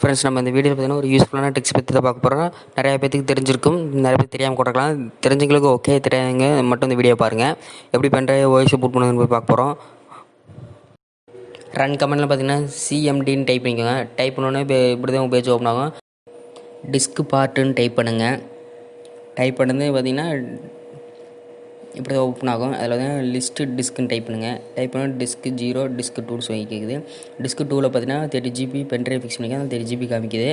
Friends, நம்ம இந்த வீடியோவில் பார்த்தீங்கன்னா ஒரு யூஸ்ஃபுல்லான டிப்ஸ் பற்றி தான் பார்க்க போகிறோம். நிறைய பேருக்கு தெரிஞ்சிருக்கும், நிறைய பேர் தெரியாமல் கூட இருக்கலாம். தெரிஞ்சவங்களுக்கு ஓகே, தெரியாதவங்க மட்டும் இந்த வீடியோ பாருங்கள். எப்படி பென்ட்ரைவ் வாய்ஸ் பூட் பண்ணுறதுன்னு போய் பார்க்க போகிறோம். ரன் கமெண்டில் பார்த்தீங்கன்னா சிஎம்டின்னு டைப் பண்ணிக்கோங்க. டைப் பண்ணோன்னே இப்படி தான் உங்கள் பேஜ் ஓப்பன் ஆகும். டிஸ்க் பார்ட்டுன்னு டைப் பண்ணுங்கள். டைப் பண்ணது பார்த்தீங்கன்னா இப்படி தான் ஓப்பன் ஆகும். அதில் வந்து லிஸ்ட்டு டிஸ்க்குன்னு டைப் பண்ணுங்கள். டைப் பண்ணி டிஸ்க் 0 டிஸ்க் 2 சொல்லி கேட்குது. டிஸ்க் 2ல் பார்த்தீங்கன்னா 30 GB பென்ட்ரைவ் ஃபிக்ஸ் பண்ணிக்க, அந்த 30 GB காமிக்குது.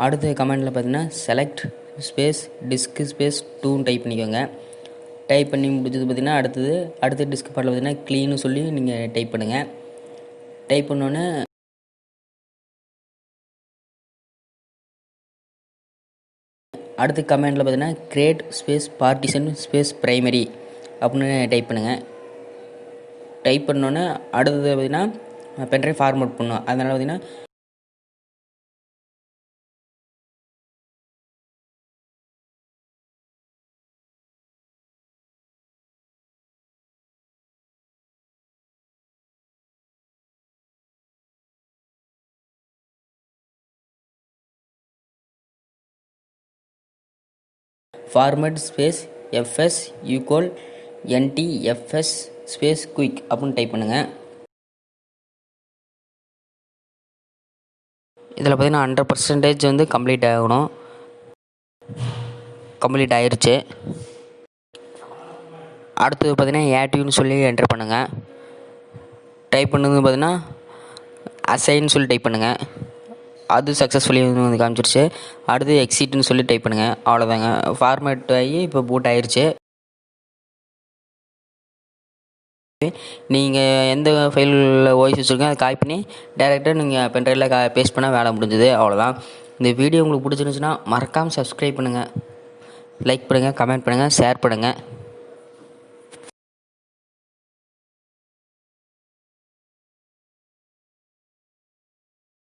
அடுத்த கமெண்டில் பார்த்தீங்கன்னா செலக்ட் ஸ்பேஸ் டிஸ்க் ஸ்பேஸ் 2ன்னு டைப் பண்ணிக்கோங்க. டைப் பண்ணி முடிஞ்சது பார்த்தீங்கன்னா அடுத்த டிஸ்க் பார்ட்டில் பார்த்தீங்கன்னா க்ளீன்னு சொல்லி நீங்கள் டைப் பண்ணுங்கள். டைப் பண்ணோன்னே அடுத்த கமெண்டில் பார்த்தீங்கன்னா create space partition space primary அப்படின்னு டைப் பண்ணுங்கள். டைப் பண்ணோன்னே அடுத்தது பார்த்தீங்கன்னா பென்ட்ரைவ் ஃபார்மேட் பண்ணணும். அதனால் பார்த்தீங்கன்னா format space FS equal NTFS space quick அப்படின்னு டைப் பண்ணுங்கள். இதில் பார்த்தீங்கன்னா 100% வந்து கம்ப்ளீட் ஆகணும். கம்ப்ளீட் ஆயிடுச்சு. அடுத்தது பார்த்தீங்கன்னா ஆக்டிவ்னு சொல்லி என்டர் பண்ணுங்கள். டைப் பண்ணது பார்த்தீங்கன்னா அசைன்னு சொல்லி டைப் பண்ணுங்கள். அது சக்ஸஸ்ஃபுல்லி வந்து காமிச்சிருச்சு. அடுத்து எக்ஸிட்னு சொல்லி டைப் பண்ணுங்கள். அவ்வளோதாங்க, ஃபார்மேட் ஆகி இப்போ பூட் ஆயிடுச்சு. நீங்கள் எந்த ஃபைலில் வாய்ஸ் வச்சுருக்கோங்க அதை காப்பி பண்ணி டேரெக்டாக நீங்கள் பென்ட்ரைவில் பேஸ்ட் பண்ணால் வேலை முடிஞ்சுது. அவ்வளோதான். இந்த வீடியோ உங்களுக்கு பிடிச்சிருந்துச்சுன்னா மறக்காமல் சப்ஸ்கிரைப் பண்ணுங்கள், லைக் பண்ணுங்கள், கமெண்ட் பண்ணுங்கள், ஷேர் பண்ணுங்கள்.